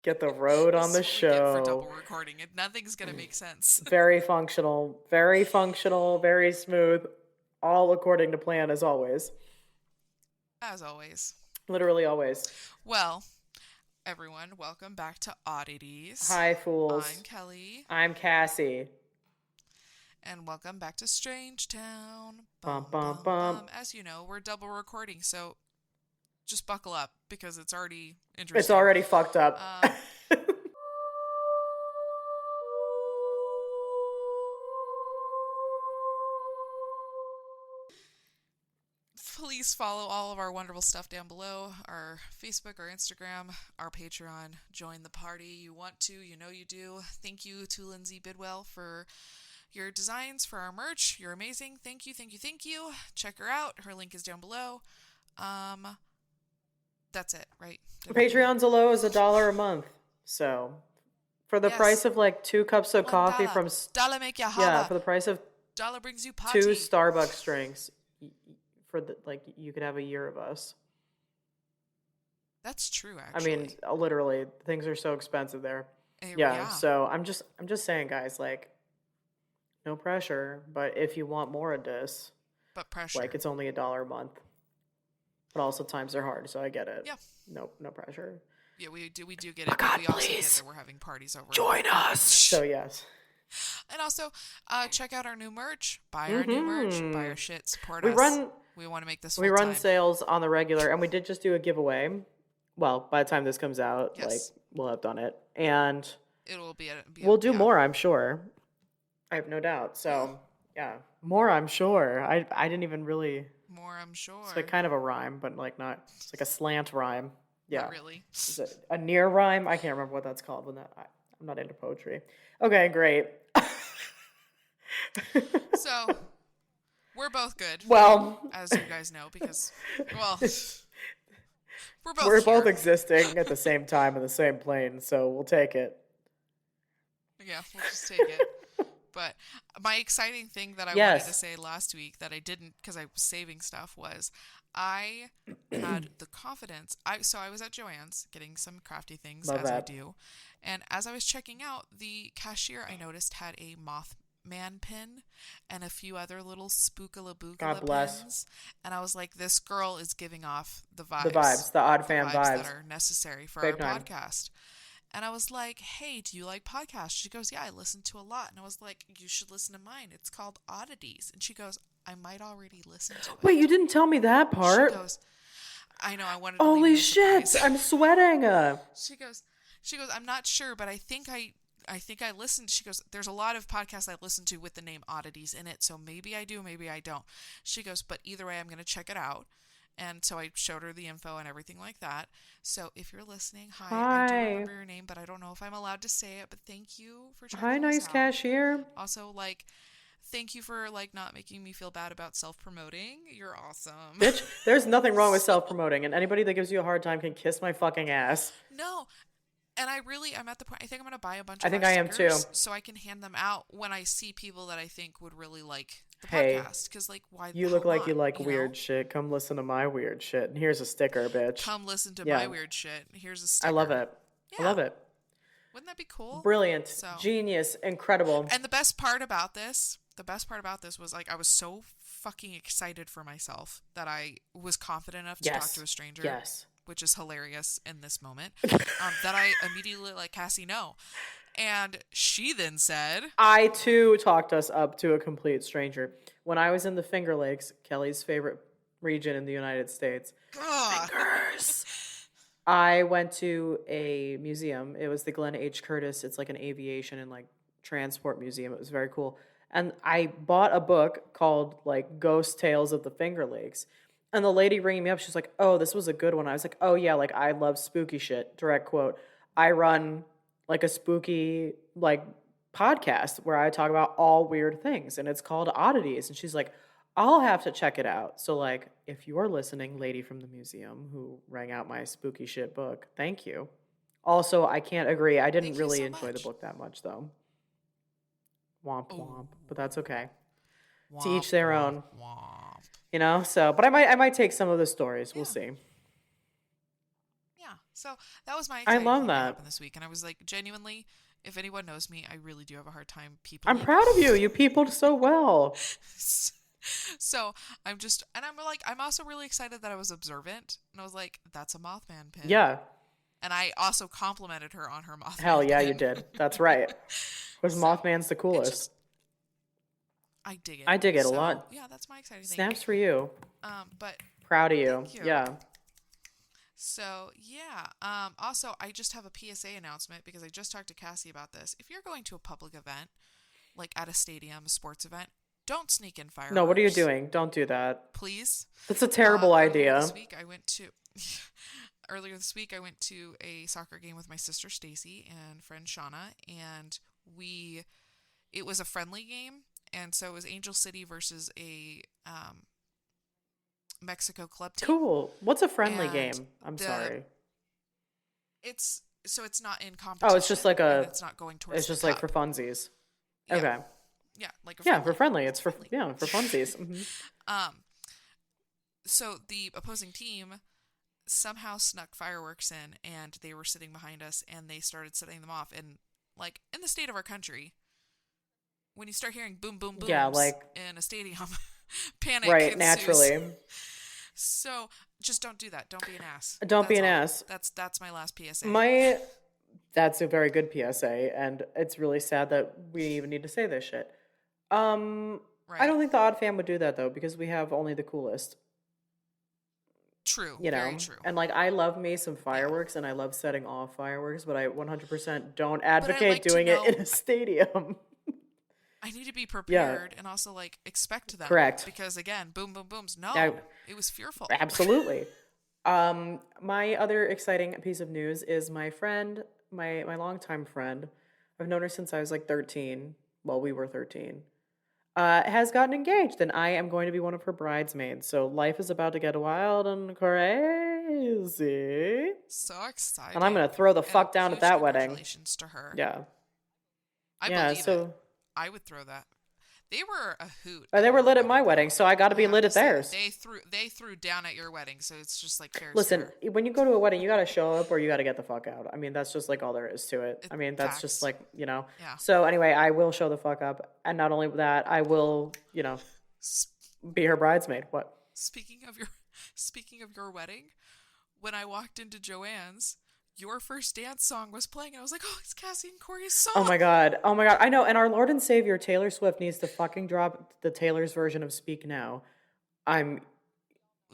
Get the road on This the is what we get for double show. recording. Nothing's gonna make sense. Very functional, very smooth, all according to plan as always. As always. Literally always. Well, everyone, welcome back to Oddities. Hi, I'm fools. Kellie, I'm Cassie. and welcome back to Strange Town. Bum, Bum, bum, bum, bum. bum. As you know, we're double recording, so just buckle up because it's already It's interesting. already fucked up. Um, Please follow all of our wonderful stuff down below, our Facebook, our Instagram, our Patreon. Join the party. You want to, you know you do. Thank you to Lindsay Bidwell for your designs for our merch. You're amazing. Thank you, thank you, thank you. Check her out. Her link is down below. Um, that's it, right? Patreon's a low as $1 a month. So for the price Yes. of like 2 cups of coffee $1. from Dollar make ya yeah, holla. for the price of Dollar brings you two party. Starbucks drinks, for the like you could have a year of us. That's true, I mean, actually. literally, things are so expensive there. Yeah, Yeah, so I'm just saying, guys, like, no pressure, but if you want more of this, but like, pressure. it's only $1 a month. But also times are hard, so I get it. Yeah. No pressure. Yeah, we do get it, God, but we also get please that we're having parties over. join us. So yes. And also, check out our new merch. Buy our new merch. Buy Mm-hmm. our shit. Support We us. run We want to make this we full run time. sales on the regular, and we did just do a giveaway. Well, by the time this comes out, like, Yes, we'll have done it, and it will be we'll up. do Yeah, more, I'm sure. I have no doubt. yeah. So yeah, more, I'm sure. I didn't even really. More, I'm It's like sure. kind of a rhyme, but like not. It's like a slant rhyme. Not Yeah. really. Is it a near rhyme? I can't remember what that's called. I'm not into poetry. Okay, great. So we're both good, Well, as you guys know, because well, we're both we're both here. existing at the same time in the same plane, so we'll take it. Yeah, we'll just take it. But my exciting thing that I wanted to Yes. say last week that I didn't because I was saving stuff was I had the confidence. I was at Joann's getting some crafty things Love as I that. do, and as I was checking out, the cashier I noticed had a Mothman pin and a few other little God spookala bless. pins, and I was like, this girl is giving off The vibes, the odd the fam vibes that vibes. are necessary for our Big time. podcast. And I was like, hey, do you like podcasts? She goes, yeah, I listen to a lot. And I was like, you should listen to mine. It's called Oddities. And she goes, I might already listen to Wait, you it. didn't tell me that She part. goes, I know, I wanted to leave Holy you a shit! surprise. I'm sweating. she goes, I'm not sure, but I think I listened. She goes, there's a lot of podcasts I listen to with the name Oddities in it, so maybe I do, maybe I don't. She goes, but either way, I'm going to check it out. And so I showed her the info and everything like that. So if you're listening, hi, I do Hi. remember your name, but I don't know if I'm allowed to say it. But thank you for Hi, checking us nice out. cashier. Also, like, thank you for like not making me feel bad about self-promoting. You're awesome. Bitch, there's nothing wrong with So self promoting, and anybody that gives you a hard time can kiss my fucking ass. no, and I'm at the point. I think I'm gonna buy a bunch I of our think I am too. stickers so I can hand them out when I see people that I think would really like the Hey, podcast. Because like, why the you look hell like you not? like You weird know? shit. Come listen to my weird shit. And here's a sticker, bitch. Come listen to my Yeah, weird shit. Here's a I love sticker. it. I Yeah, love it. wouldn't that be cool? Brilliant. So, Genius. Incredible. and the best part about this was like I was so fucking excited for myself that I was confident enough to talk to Yes. a stranger, Yes. which is hilarious in this moment. That I immediately let Cassie know, and she then said, I too talked us up to a complete stranger. When I was in the Finger Lakes, Kelly's favorite region in the United States, "Ugh." fingers. I went to a museum. It was the Glenn H. Curtis. It's like an aviation and like transport museum. It was very cool. And I bought a book called like Ghost Tales of the Finger Lakes. And the lady ringing me up, she's like, "Oh, this was a good one." I was like, "Oh yeah, like I love spooky shit." Direct quote. I run like a spooky like podcast where I talk about all weird things, and it's called Oddities. And she's like, "I'll have to check it out." So like, if you're listening, lady from the museum who rang out my spooky shit book, thank you. Also, I can't agree. I didn't Thank you really so enjoy the much. book that much though. Womp Oh, womp, but that's okay. To womp each their womp own, womp. you know. So, but I might take some of the stories. We'll Yeah, see. yeah. So that was my I exciting love thing that that. happened this week, and I was like, genuinely, if anyone knows me, I really do have a hard time I'm peopling. proud of you. You peopled so well. So I'm just, and I'm like, I'm also really excited that I was observant, and I was like, that's a Mothman pin, Yeah. and I also complimented her on her Hell Mothman yeah, you pin. did. That's right. Because So Mothman's the it's coolest. just, I dig it. I dig it a So lot. yeah, that's my exciting thing. Snaps for you. But Proud of you. thank you. Yeah. So yeah. Also, I just have a PSA announcement because I just talked to Cassie about this. If you're going to a public event, like at a stadium, a sports event, don't sneak in No, what are you fireworks, doing? Don't do that. please. That's a terrible Earlier this idea. week, I went to. Earlier this week, I went to a soccer game with my sister Stacy and friend Shauna, and we. It was a friendly game, and so it was Angel City versus a Mexico club team, Cool. What's a friendly and game? I'm the sorry. it's not in Oh, it's just competition like and a, it's not going it's towards the just like for cup. funsies. Yeah, Okay. yeah, like a Yeah, for friendly. friendly. It's It's for, friendly. yeah, for funsies. Um, so the opposing team somehow snuck fireworks in, and they were sitting behind us, and they started setting them off. And like in the state of our country, when you start hearing boom boom Yeah, booms like, in a stadium, panic right, ensues. naturally. So just don't do that. Don't be an ass. Don't be That's an all. ass. That's my last PSA. My, that's a very good PSA, and it's really sad that we even need to say this shit. I Right. don't think the Odd Fam would do that though, because we have only the coolest, True. you Very know? true. And like, I love me some Yeah. fireworks and I love setting off fireworks, but I 100% don't But I advocate like to doing it in know a stadium. I need to be Yeah, prepared and also like expect them correct. because again, boom boom booms. I, No, it was fearful. absolutely. My other exciting piece of news is my friend, my longtime friend. I've known her since I was like 13. Well, we were 13. Has gotten engaged, and I am going to be one of her bridesmaids. So life is about to get wild and crazy. So And I'm exciting. gonna throw the And fuck down at huge that wedding. congratulations to her. Yeah, I yeah. believe it. So I would throw that. They were a hoot they at were your lit at my wedding wedding, though. so I got to I be have lit to at say that theirs. they threw down at your wedding, so it's just like fair's Listen, fair. when you go to a wedding, you got to show up or you got to get the fuck out. I mean, that's just like all there is to it. It, I mean, that's just facts. like, you know. Yeah. So anyway, I will show the fuck up. And not only that, I will, S- be her bridesmaid. What? speaking of your speaking of your wedding, when I walked into Joanne's, your first dance song was playing, and I was like, "Oh, it's Cassie and Corey's Oh song." my God. Oh my God. I know. And our Lord and Savior, Taylor Swift, needs to fucking drop the Taylor's version of Speak Now. I'm,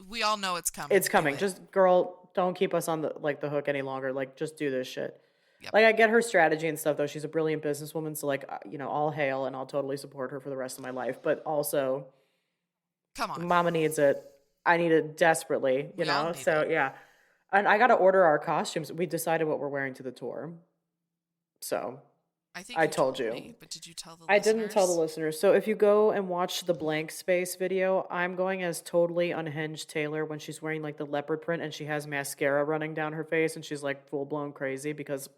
We all know it's it's coming. Do coming. it. Just, girl, don't keep us on the hook any longer. Like, just do this shit. Yep. Like, I get her strategy and stuff, though. She's a brilliant businesswoman. So, like, all hail, and I'll totally support her for the rest of my life. But also, Come on. Mama needs it. I need it desperately, We all need So, it. yeah. And I got to order our costumes. We decided what we're wearing to the tour. So, I think I you told told you. me, but did you tell the I listeners? didn't tell the listeners. So, if you go and watch the blank space video, I'm going as totally unhinged Taylor when she's wearing like the leopard print and she has mascara running down her face and she's like full blown crazy because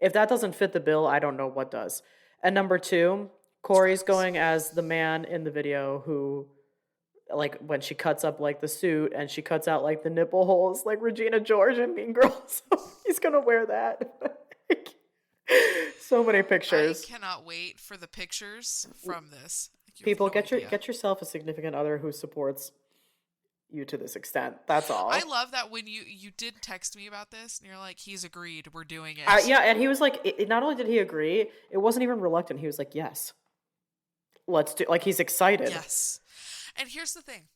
if that doesn't fit the bill, I don't know what does. And number two, Corey's Tracks. going as the man in the video who, like, when she cuts up like the suit and she cuts out like the nipple holes, like Regina George and Mean Girls. So he's gonna wear that. So many I pictures. cannot wait for the pictures from this. You have People, no idea. get yourself a significant other who supports you to this extent. That's all. I love that when you did text me about this, and you're like, "He's agreed. We're doing it." Yeah, and he was like, not only did he agree, it wasn't even reluctant. He was like, yes, let's do. Like he's excited. Yes. And here's the thing,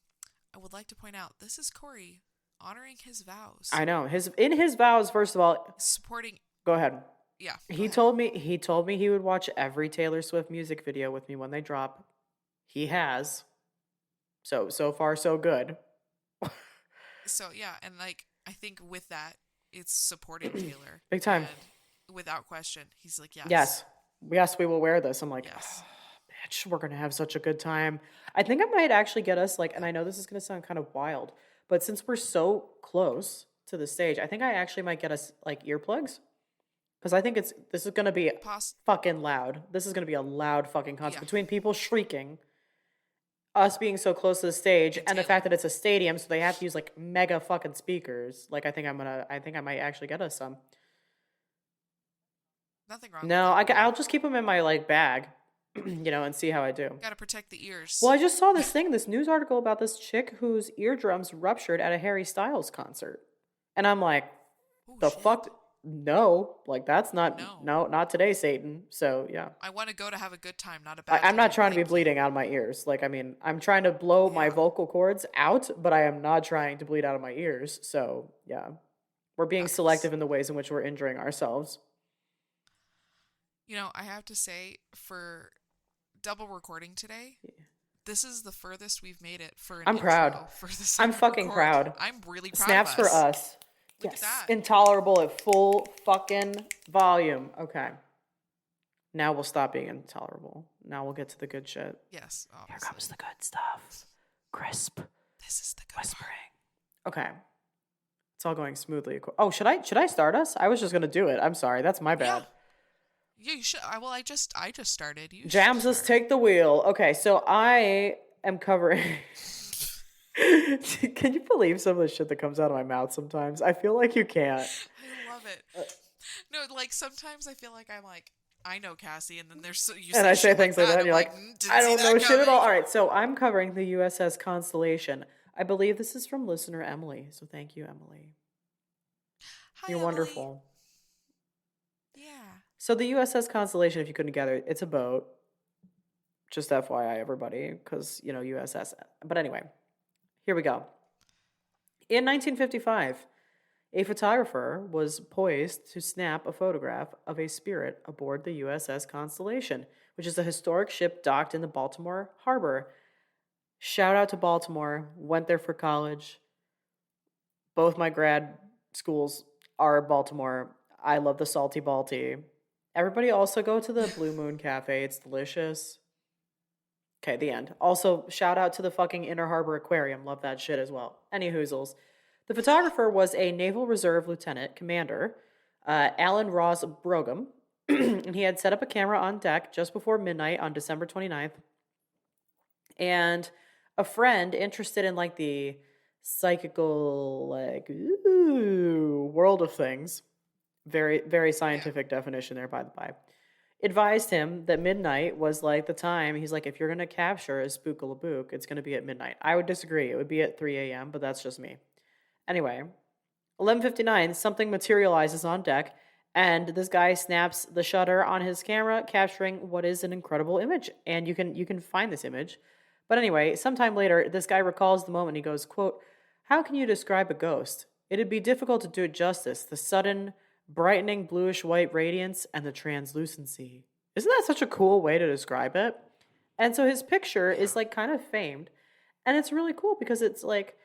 I would like to point out this is Corey honoring his vows, I know in his vows. First of all, supporting. go ahead. Yeah. He told me he would watch every Taylor Swift music video with me when they drop. He has. So far so good. So yeah, and like I think with that, it's supporting Taylor Big time. And without question, he's like, Yes, we will wear this. I'm like, yes. oh, bitch, we're gonna have such a good time. I think I might actually get us like, and I know this is gonna sound kind of wild, but since we're so close to the stage, I think I actually might get us like earplugs. Because I think this is going to be fucking loud. This is going to be a loud fucking concert Yeah. between people shrieking, us being so close to the stage and the fact Entailing. that it's a stadium, so they have to use like mega fucking speakers. Like I think I might actually get us some. Nothing wrong with No, that, yeah. I'll just keep them in my like bag, and see how I do. Gotta protect the Well, ears. I just saw this news article about this chick whose eardrums ruptured at a Harry Styles concert. And I'm like, Oh, the shit. fuck? No, like that's Oh, not, no. no, not today, Satan. So yeah. I want to go to have a good time, not a bad I'm not time. trying to be Thank you. bleeding out of my ears. Like, I mean, I'm trying to blow my Yeah, vocal cords out, but I am not trying to bleed out of my ears. So yeah, we're being happens. selective in the ways in which we're injuring ourselves. I have to say, for double recording today, this is the furthest we've made it for an I'm proud. intro for the I'm second fucking record. proud. I'm really proud of Snaps for us. us. Look at Yes. that. Intolerable at full fucking volume. Okay. Now we'll stop being intolerable. Now we'll get to the good shit. Yes, Here obviously. comes the good stuff. Crisp. This is the good Whispering. part. Okay. It's all going smoothly. Oh, should I start us? I was just gonna do it. I'm sorry. That's my Yeah. bad. Yeah, you should. I just started. You should Jams us, start. take the wheel. Okay, so I am covering. Can you believe some of the shit that comes out of my mouth sometimes? I feel like you can't. I love it. No, like sometimes I feel like I'm like, I know Cassie, and then there's you And say I say shit like things like that, that, and and I'm you're like, like, didn't I see don't know that shit at all. coming. All right, so I'm covering the USS Constellation. I believe this is from listener Emily. So thank you, Emily. Hi, You're Emily. wonderful. Yeah. So the USS Constellation, if you couldn't gather, it's a boat. Just FYI, everybody, because USS. But anyway, here we go. In 1955, a photographer was poised to snap a photograph of a spirit aboard the USS Constellation, which is a historic ship docked in the Baltimore harbor. Shout out to Baltimore. Went there for college. Both my grad schools are Baltimore. I love the salty Balti. Everybody also go to the Blue Moon Cafe. It's delicious. Okay, the end. Also, shout out to the fucking Inner Harbor Aquarium. Love that shit as well. Any hoozles. The photographer was a Naval Reserve Lieutenant Commander, Alan Ross Brogum, and he had set up a camera on deck just before midnight on December 29th. And a friend interested in like the psychical, like, world of things, very, very Yeah. scientific definition there, by the by, advised him that midnight was like the time. He's like, if you're going to capture a spookalabook, it's going to be at midnight. I would disagree. It would be at 3 a.m., but that's just me. Anyway, 11:59, something materializes on deck, and this guy snaps the shutter on his camera, capturing what is an incredible image. And you can find this image. But anyway, sometime later, this guy recalls the moment. He goes, quote, "How can you describe a ghost? It'd be difficult to do it justice. The sudden, brightening bluish white radiance and the translucency." Isn't that such a cool way to describe it? And so his picture is Yeah. like kind of famed. And it's really cool because it's like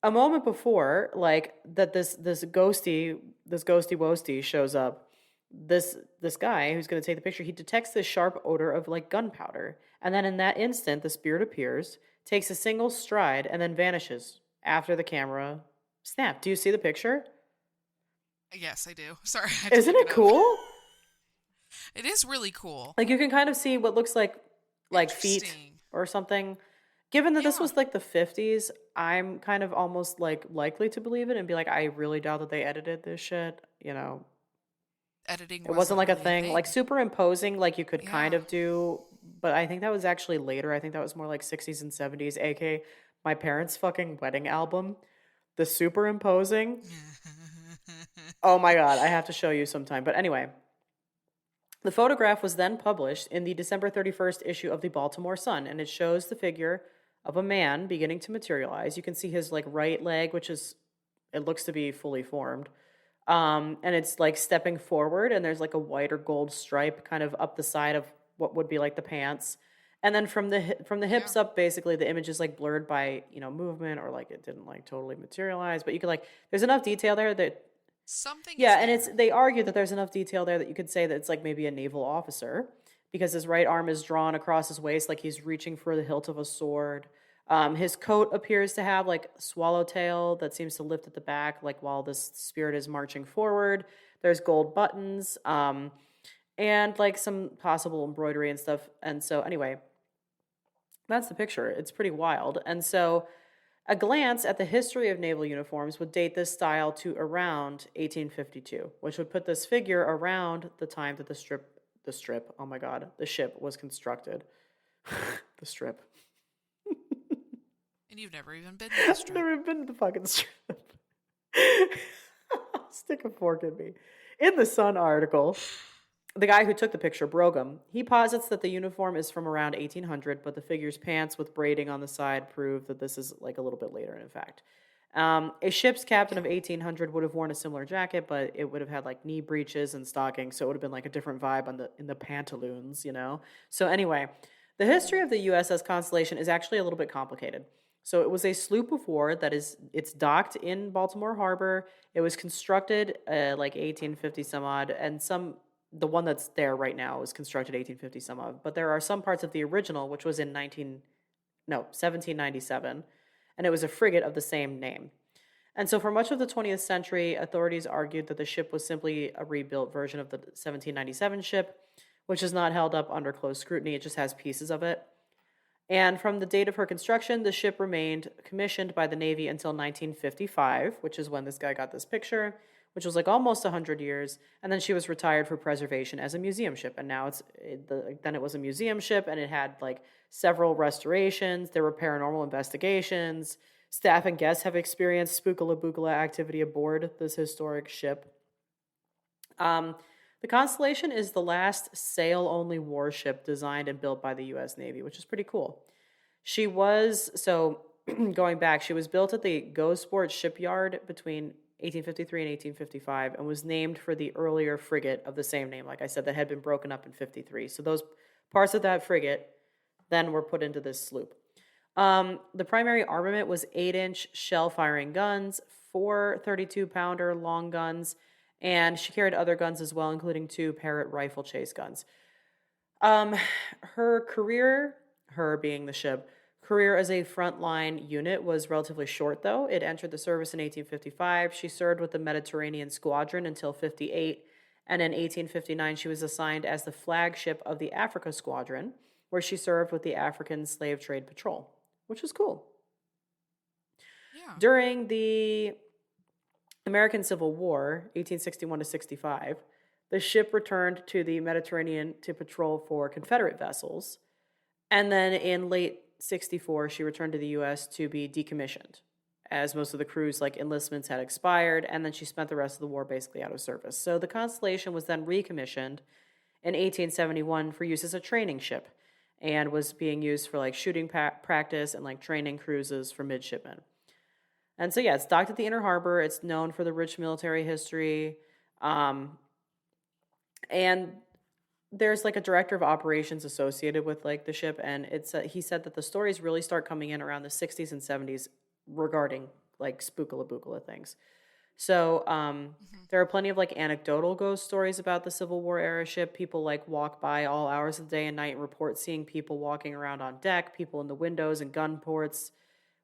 a moment before, like that this ghosty wosty shows up. This guy who's going to take the picture, he detects this sharp odor of like gunpowder, and then in that instant the spirit appears, takes a single stride, and then vanishes after the camera snap. Do you see the picture? Yes, I do. Sorry, I had to Isn't look it it up. cool? It is really cool. Like you can kind of see what looks like feet Interesting. or something. Given that this Yeah. was like the 50s, I'm kind of almost like likely to believe it and be like, I really doubt that they edited this shit. Editing It wasn't wasn't like a really a thing. Like thing. superimposing, like you could kind Yeah. of do, but I think that was actually later. I think that was more like 60s and 70s, aka my parents' fucking wedding album. The superimposing. Oh my god, I have to show you sometime. But anyway, the photograph was then published in the December 31st issue of the Baltimore Sun, and it shows the figure of a man beginning to materialize. You can see his like right leg, which is it looks to be fully formed. And it's like stepping forward, and there's like a white or gold stripe kind of up the side of what would be like the pants. And then from the Yeah. hips up, basically the image is like blurred by movement, or like it didn't like totally materialize. But you could like there's enough detail there that Something yeah, is and it's there. they argue that there's enough detail there that you could say that it's like maybe a naval officer because his right arm is drawn across his waist like he's reaching for the hilt of a sword. His coat appears to have like swallowtail that seems to lift at the back, like while this spirit is marching forward. There's gold buttons, and like some possible embroidery and stuff. And so, anyway, That's the picture. It's pretty wild. And so a glance at the history of naval uniforms would date this style to around 1852, which would put this figure around the time that oh my God, the ship was constructed. The strip. And you've never even been to the I've strip. never been to the fucking strip. Stick a fork in me. In the Sun article, the guy who took the picture, Brougham, he posits that the uniform is from around 1800, but the figure's pants with braiding on the side prove that this is like a little bit later, in fact. A ship's captain of Yeah. 1800 would have worn a similar jacket, but it would have had like knee breeches and stockings, so it would have been like a different vibe on the in the pantaloons, you know. So anyway, the history of the USS Constellation is actually a little bit complicated. So it was a sloop of war it's docked in Baltimore Harbor. It was constructed like 1850 some odd, and the one that's there right now was constructed 1850 some odd. But there are some parts of the original, which was in 1797, and it was a frigate of the same name. And so, for much of the 20th century, authorities argued that the ship was simply a rebuilt version of the 1797 ship, which is not held up under close scrutiny. It just has pieces of it. And from the date of her construction, the ship remained commissioned by the Navy until 1955, which is when this guy got this picture, which was like almost 100 years. And then she was retired for preservation as a museum ship. And now then it was a museum ship, and it had like several restorations. There were paranormal investigations. Staff and guests have experienced spookala bookala activity aboard this historic ship. Um, the Constellation is the last sail only warship designed and built by the U.S. Navy, which is pretty cool. She was, so going back, she was built at the Gosport shipyard between 1853 and 1855 and was named for the earlier frigate of the same name, like I said, that had been broken up in 53. So those parts of that frigate then were put into this sloop. The primary armament was 8-inch shell firing guns, four 32-pounder long guns, and she carried other guns as well, including two Parrott rifle chase guns. Um, her career, her being the ship, career as a frontline unit was relatively short, though. It entered the service in 1855. She served with the Mediterranean Squadron until 58, and in 1859 she was assigned as the flagship of the Africa Squadron, where she served with the African Slave Trade Patrol, which was cool. Yeah. During the American Civil War, 1861 to 65, the ship returned to the Mediterranean to patrol for Confederate vessels. And then in late 64, she returned to the U.S. to be decommissioned, as most of the crew's like enlistments had expired, and then she spent the rest of the war basically out of service. So the Constellation was then recommissioned in 1871 for use as a training ship, and was being used for like shooting practice and like training cruises for midshipmen. And so, yeah, it's docked at the Inner Harbor. It's known for the rich military history. And there's like a director of operations associated with like the ship. And he said that the stories really start coming in around the 60s and 70s regarding like spookala bookala things. So there are plenty of like anecdotal ghost stories about the Civil War era ship. People like walk by all hours of the day and night and report seeing people walking around on deck, people in the windows and gun ports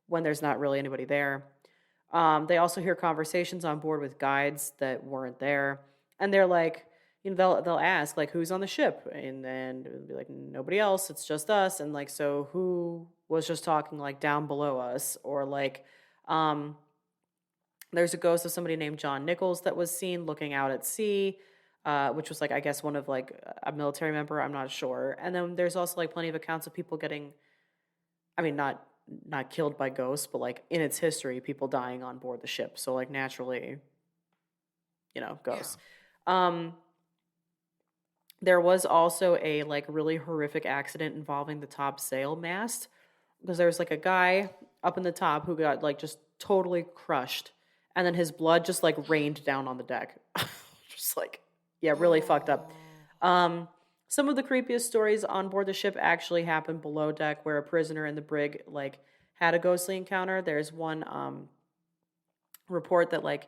when there's not really anybody there. They also hear conversations on board with guides that weren't there, and they're like, they'll ask like, who's on the ship, and then it'll be like nobody else, it's just us, and like, so who was just talking like down below us, or like, there's a ghost of somebody named John Nichols that was seen looking out at sea, which was like I guess one of like a military member, I'm not sure, and then there's also like plenty of accounts of people getting, I mean not killed by ghosts, but like in its history, people dying on board the ship. So like naturally, Yeah. ghosts. Um, there was also a like really horrific accident involving the top sail mast, because there was like a guy up in the top who got like just totally crushed, and then his blood just like rained down on the deck. Just like, yeah, really fucked up. Oh. Some of the creepiest stories on board the ship actually happened below deck, where a prisoner in the brig like had a ghostly encounter. There's one report that like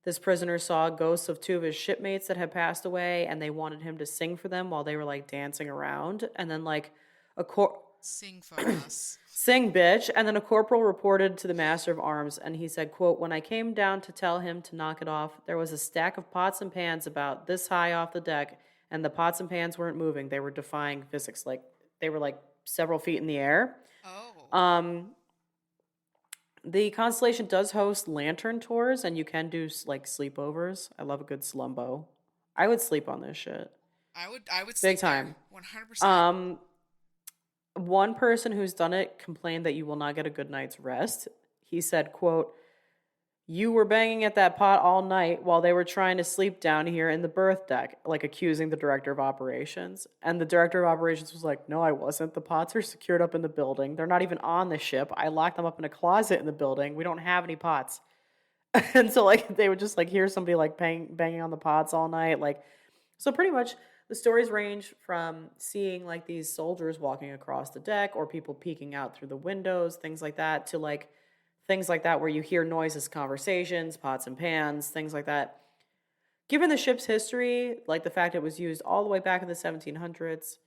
this prisoner saw ghosts of two of his shipmates that had passed away, and they wanted him to sing for them while they were like dancing around. And then like a Sing for us. sing bitch, and then a corporal reported to the master of arms, and he said, quote, when I came down to tell him to knock it off, there was a stack of pots and pans about this high off the deck, and the pots and pans weren't moving. They were defying physics. Like they were like several feet in the air. Oh, Um, the Constellation does host lantern tours, and you can do like sleepovers. I love a good slumbo. I would sleep on this shit. I would Big sleep there. time. 100%. Um, one person who's done it complained that you will not get a good night's rest. He said, quote, "You were banging at that pot all night while they were trying to sleep down here in the berth deck," like accusing the director of operations. And the director of operations was like, "No, I wasn't. The pots are secured up in the building. They're not even on the ship. I locked them up in a closet in the building. We don't have any pots." And so like they would just like hear somebody like banging on the pots all night. Like, so pretty much the stories range from seeing like these soldiers walking across the deck or people peeking out through the windows, things like that, to like things like that where you hear noises, conversations, pots and pans, things like that. Given the ship's history, like the fact it was used all the way back in the 1700s,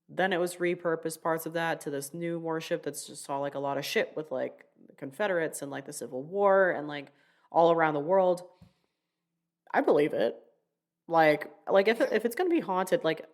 then it was repurposed parts of that to this new warship that's just saw like a lot of shit with like the Confederates and like the Civil War and like all around the world. I believe it. Like Yeah. if it's gonna be haunted, like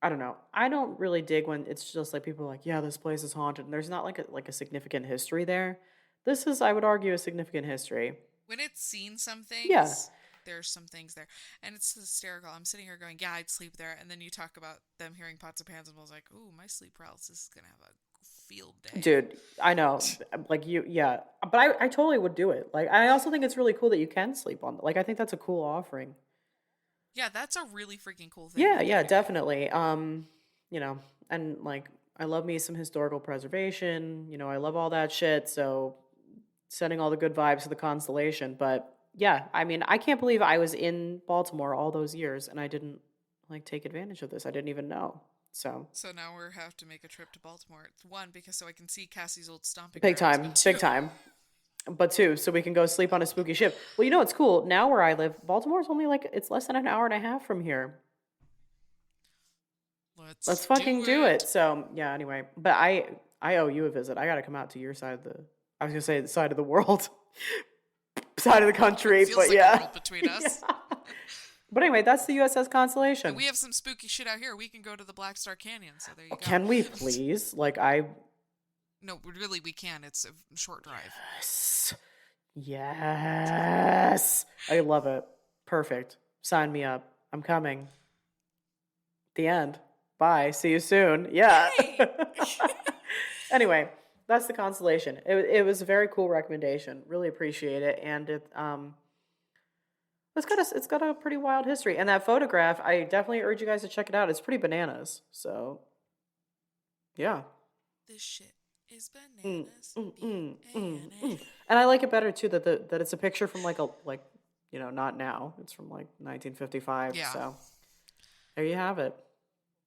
I don't know. I don't really dig when it's just like people are like, yeah, this place is haunted, and there's not like a significant history there. This is, I would argue, a significant history. When it's seen some Yeah, things, there's some things there. And it's hysterical. I'm sitting here going, yeah, I'd sleep there. And then you talk about them hearing pots and pans, and I was like, ooh, my sleep paralysis is going to have a field day. dude, I know. Like you, yeah, but I totally would do it. Like I also think it's really cool that you can sleep on. Like I think that's a cool offering. Yeah, that's a really freaking cool thing Yeah, that they're yeah, doing. definitely. You know, and like I love me some historical preservation. You know, I love all that shit. So sending all the good vibes to the constellation. But yeah, I mean, I can't believe I was in Baltimore all those years and I didn't like take advantage of this. I didn't even know. So So now we have to make a trip to Baltimore. One, because so I can see Cassie's old stomping big grounds, but time, big two, time. But two, so we can go sleep on a spooky ship. Well, you know what's cool? Now where I live, Baltimore's only like it's less than an hour and a half from here. Let's let's fucking do do it. it. So yeah, anyway. But I owe you a visit. I gotta come out to your side of the I was gonna say the side of the world. Side of the It country, feels but like a yeah. world between Yeah. us. But anyway, that's the USS And Constellation. we have some spooky shit out here. We can go to the Black Star Canyon, so there you go. Can we please? Like I No, really, we can. It's a short drive. yes. Yes. I love it. Perfect. Sign me up. I'm coming. The end. Bye. See you soon. Yeah. Yay! Anyway, that's the constellation. It was a very cool recommendation. Really appreciate it. And it's got a pretty wild history. And that photograph, I definitely urge you guys to check it out. It's pretty bananas. So yeah. This shit is Mm, bananas. mm, mm, mm, B-A-N-A. mm. And I like it better too that it's a picture from like you know, not now. It's from like 1955. Yeah, So there you have it.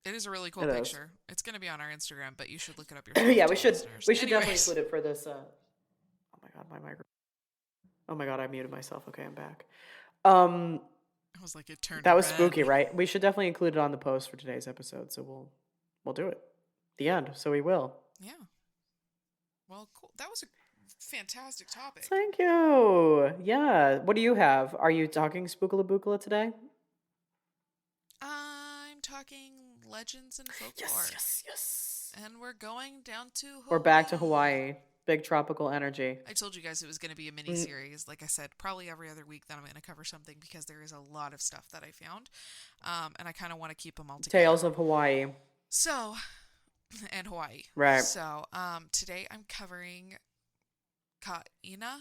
it is a really cool It is. picture. It's going to be on our Instagram, but you should look it up yourself Yeah, too, listeners. we should definitely Anyways, include it for this oh my god, my microphone. Oh my god, I muted myself. Okay, I'm back. Um I was like, it turned that was spooky, red. right? We should definitely include it on the post for today's episode, so we'll do it. The end. So we will. Yeah. Well, cool. That was a fantastic topic. Thank you. Yeah. What do you have? Are you talking spookala bookala today? I'm talking legends and folklore. Yes. And we're going down to We're back to Hawaii. Hawaii. Big tropical energy. I told you guys it was going to be a mini Mm, series. Like I said, probably every other week that I'm going to cover something because there is a lot of stuff that I found. And I kind of want to keep them all together. Tales of Hawaii. So, and Hawaii. Right. So, today I'm covering Keana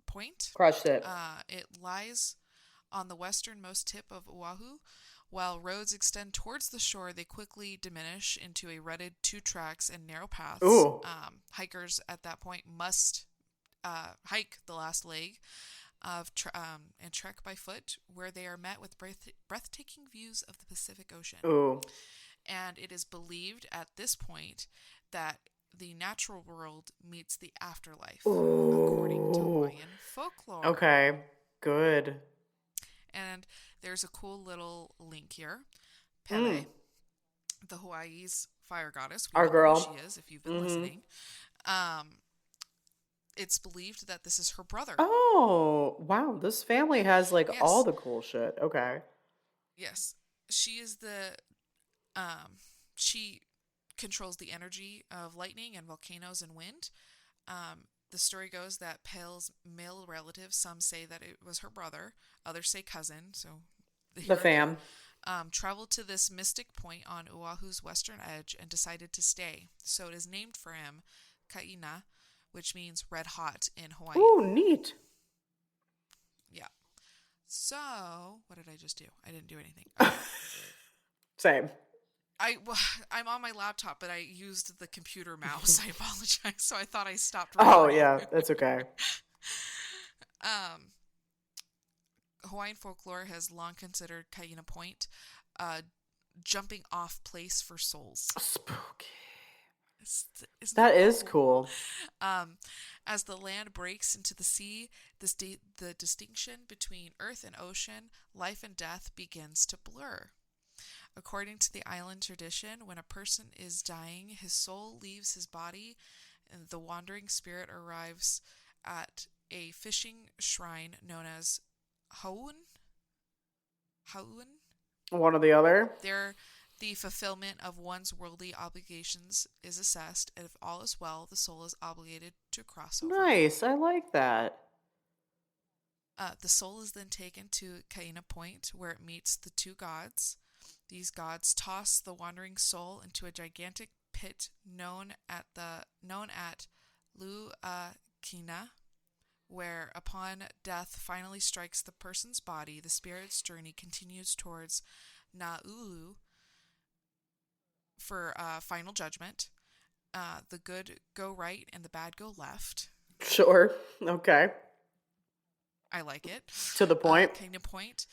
Point. Crushed it. It lies on the westernmost tip of Oahu. While roads extend towards the shore, they quickly diminish into a rutted two tracks and narrow paths. Ooh. Hikers at that point must hike the last leg and trek by foot, where they are met with breathtaking views of the Pacific Ocean. Ooh. And it is believed at this point that the natural world meets the afterlife, according to Ooh. Hawaiian folklore. Okay. Good. And there's a cool little link here. Pele, Mm. the Hawaii's fire goddess. We Our all know who girl. she is if you've been Mm-hmm. listening. It's believed that this is her brother. Oh, wow. This family has like all Yes. the cool shit. Okay. Yes. She is the she controls the energy of lightning and volcanoes and wind. The story goes that Pale's male relatives, some say that it was her brother, others say cousin, so The here or there, fam. traveled to this mystic point on Oahu's western edge and decided to stay. So it is named for him Keana, which means red hot in Hawaiian. Ooh, neat. Yeah. So, what did I just do? I didn't do anything. Okay. Same. Well, I'm on my laptop, but I used the computer mouse. I apologize. So I thought I stopped Oh, recording. yeah, that's okay. um, Hawaiian folklore has long considered Kaina Point a jumping off place for souls. Spooky. Isn't That that is cool? cool. As the land breaks into the sea, the distinction between earth and ocean, life and death begins to blur. According to the island tradition, when a person is dying, his soul leaves his body and the wandering spirit arrives at a fishing shrine known as Haun. Haun? One or the other. There, the fulfillment of one's worldly obligations is assessed, and if all is well, the soul is obligated to cross over. Nice. I like that. The soul is then taken to Kaina Point, where it meets the two gods. These gods toss the wandering soul into a gigantic pit known at Lu'akina, where upon death finally strikes the person's body, the spirit's journey continues towards Na'ulu for final judgment. The good go right and the bad go left. Sure. Okay. I like it. To the point. Kaina Point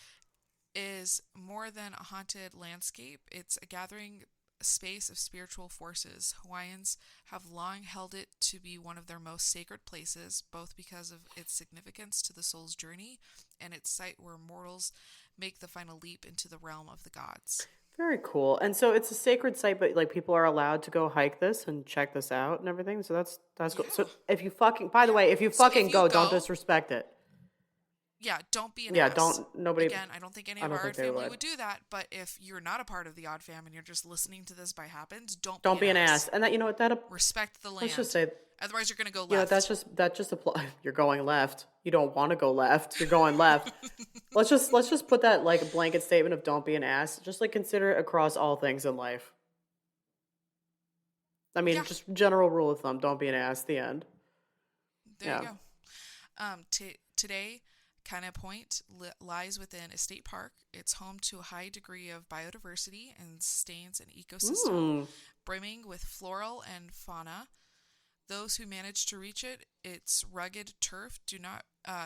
is more than a haunted landscape. It's a gathering space of spiritual forces. Hawaiians have long held it to be one of their most sacred places, both because of its significance to the soul's journey and its site where mortals make the final leap into the realm of the gods. Very cool. And so it's a sacred site, but like people are allowed to go hike this and check this out and everything. So that's cool. So if you fucking, by the way, if you fucking go, don't disrespect it. Yeah, don't be an Yeah, ass. don't nobody. Again, I don't think any of our Odd they family would do that. But if you're not a part of the Odd Fam and you're just listening to this by happens, don't be an ass. ass. And that, you know what, that respect the land. let's just say, otherwise you're gonna go left. you know, that just apply. You're going left. You don't want to go left. You're going left. let's just put that like a blanket statement of don't be an ass. Just like consider it across all things in life. I mean, just general rule of thumb: don't be an ass. The end. There you go. Today, Kaina Point lies within a state park. It's home to a high degree of biodiversity and sustains an ecosystem brimming with floral and fauna. Those who manage to reach it, its rugged turf, do not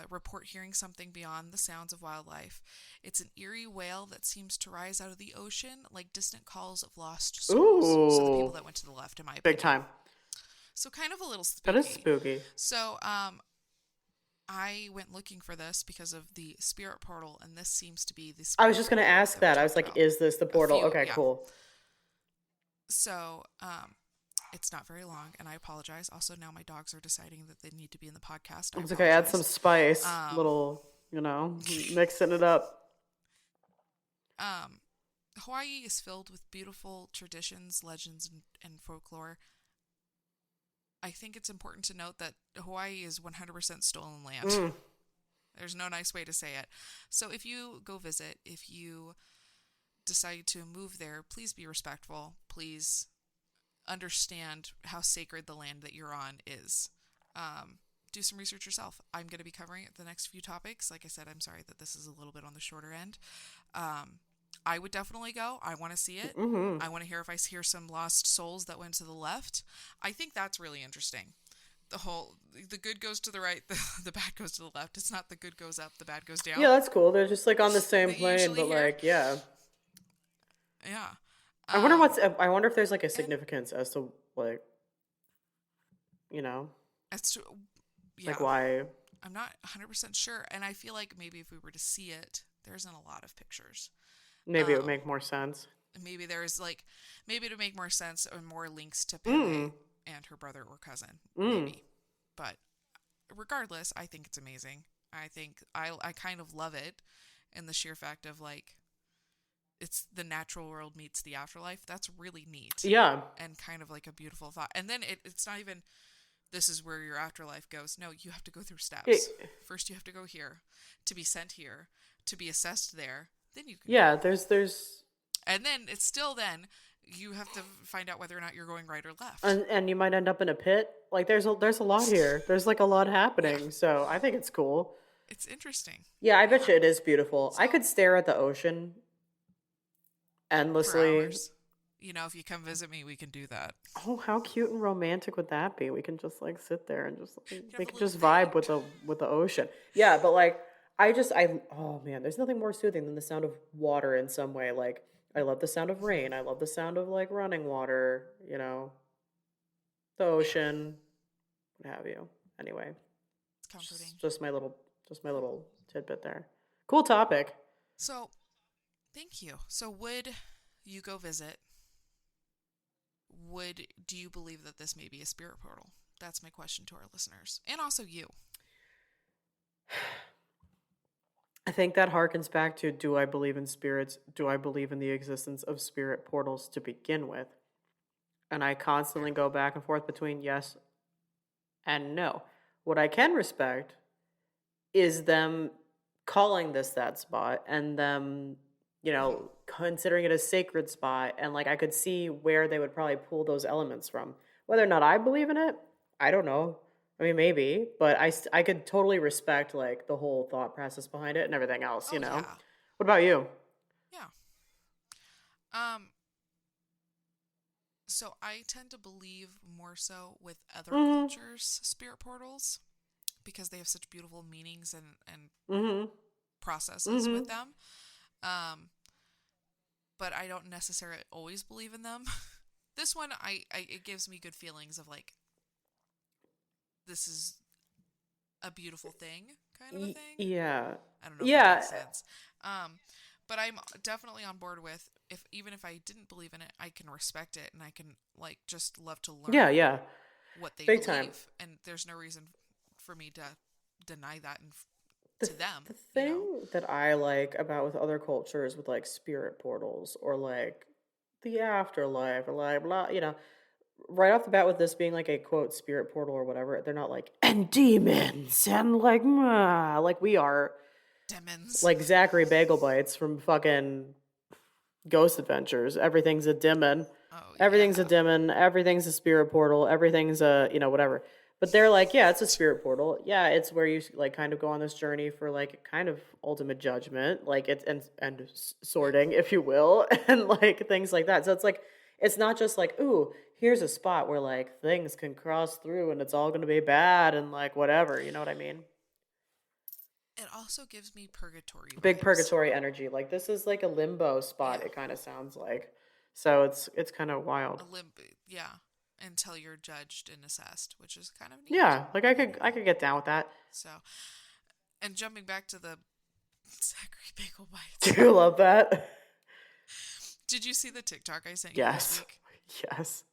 report hearing something beyond the sounds of wildlife. It's an eerie wail that seems to rise out of the ocean like distant calls of lost souls. Ooh. So the people that went to the left, in my opinion. Big time. So kind of a little spooky. That is spooky. So I went looking for this because of the spirit portal, and this seems to be the spirit I was just going to ask that. I was like, is this the portal? Okay, cool. So, it's not very long, and I apologize. Also, now my dogs are deciding that they need to be in the podcast. It's okay. Add some spice. Little, mixing it up. Hawaii is filled with beautiful traditions, legends, and folklore. I think it's important to note that Hawaii is 100% stolen land. There's no nice way to say it. So if you go visit, if you decide to move there, please be respectful. Please understand how sacred the land that you're on is. Do some research yourself. I'm going to be covering the next few topics. Like I said, I'm sorry that this is a little bit on the shorter end. I would definitely go. I want to see it. I want to hear if I hear some lost souls that went to the left. I think that's really interesting. The good goes to the right, the bad goes to the left. It's not the good goes up, the bad goes down. Yeah, that's cool. They're just like on the same plane, but like, yeah. Yeah. I wonder if there's like a significance as to like, as to, like why. I'm not 100% sure. And I feel like maybe if we were to see it, there isn't a lot of pictures. Maybe it would make more sense. Maybe to make more sense or more links to Pele and her brother or cousin. Maybe. But regardless, I think it's amazing. I think I kind of love it in the sheer fact of like, it's the natural world meets the afterlife. That's really neat Yeah. and kind of like a beautiful thought. And then it's not even this is where your afterlife goes. No, you have to go through steps. First, you have to go here to be sent here to be assessed there. Then you can Yeah, go. there's And then it's still then you have to find out whether or not you're going right or left. and you might end up in a pit. Like there's a lot here. There's like a lot Yeah, happening. So I think it's cool. it's interesting. Yeah, I bet Yeah. you it is beautiful. I So could stare at the ocean for endlessly. hours, if you come visit me, we can do that. Oh, how cute and romantic would that be? We can just like sit there and just like, You we have a can little just vibe date. with the ocean. Yeah, but like I oh man, there's nothing more soothing than the sound of water in some way. Like I love the sound of Hmm. rain. I love the sound of like running water, the Yeah, ocean, what have you. Anyway, it's comforting. just my little tidbit there. Cool topic. So thank you. So would you go visit? Would do you believe that this may be a spirit portal? That's my question to our listeners, and also you. I think that harkens back to, do I believe in spirits? Do I believe in the existence of spirit portals to begin with? And I constantly go back and forth between yes and no. What I can respect is them calling this that spot, and them, Hmm. considering it a sacred spot. And like I could see where they would probably pull those elements from. Whether or not I believe in it, I don't know. I mean, maybe, but I could totally respect like the whole thought process behind it and everything else, Oh yeah, What about you? yeah. Um. So I tend to believe more so with other Mm cultures' spirit portals because they have such beautiful meanings and hmm. Mm hmm. Mm processes hmm. with them. Um. But I don't necessarily always believe in them. This one, I it gives me good feelings of like this is a beautiful thing, kind of a thing. Yeah. I don't know if that Yeah. makes sense. Um, but I'm definitely on board with if even if I didn't believe in it, I can respect it and I can like just love to Yeah. learn Yeah. what they Big time. believe, and there's no reason for me to deny that the to them. the thing that I like about with other cultures with like spirit portals or like the afterlife or like blah, right off the bat with this being like a quote spirit portal or whatever, they're not like and demons and like like we are, Demons. like Zachary Bagel Bites from fucking Ghost Adventures. Everything's a demon. Oh Everything's a yeah. demon. Everything's a spirit portal. Everything's a, whatever. But they're like, yeah, it's a spirit portal. Yeah, it's where you like kind of go on this journey for like kind of ultimate judgment, like it's and sorting, if you will, and like things like that. So it's like it's not just like, ooh, here's a spot where like things can cross through and it's all going to be bad and like whatever, you know what I mean? It also gives me purgatory Big vibes. purgatory energy. Like this is like a limbo spot, Yeah. it kind of sounds like. So it's kind of wild. A limp. Yeah. Until you're judged and assessed, which is kind of neat. Yeah, like I could get down with that. So, and jumping back to the Zachary Bagel Do Bites. you love that? Did you see the TikTok I sent you this Yes. week? Yes.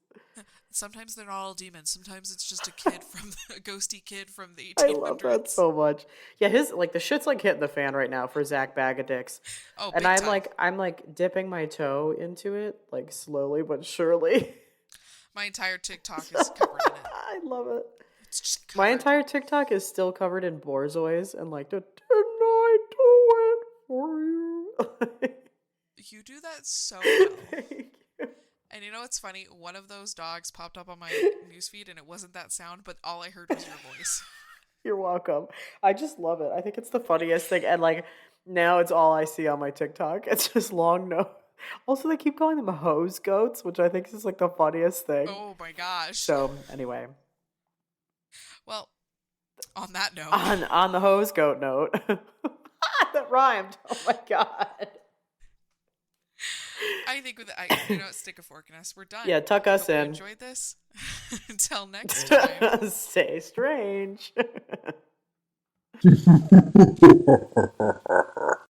Sometimes they're not all demons. Sometimes it's just a kid from a ghosty kid from the I love that 1800s. so much. Yeah, his like the shit's like hitting the fan right now for Zach Bag of Dicks. Oh, And big time. I'm like dipping my toe into it, like slowly but surely. My entire TikTok is covered in it. I love it. It's just My covered. entire TikTok is still covered in borzois and like the didn't I do it for you? You do that so well. Thank you. And you know what's funny? One of those dogs popped up on my newsfeed, and it wasn't that sound, but all I heard was your voice. You're welcome. I just love it. I think it's the funniest thing. And like now it's all I see on my TikTok. It's just long no. Also, they keep calling them hose goats, which I think is like the funniest thing. Oh my gosh. So anyway, Well, on that note, on the hose goat note, that rhymed. Oh my god. I think with stick a fork in us. We're done. Yeah, tuck us Hope you in. enjoyed this. Until next time. Stay strange.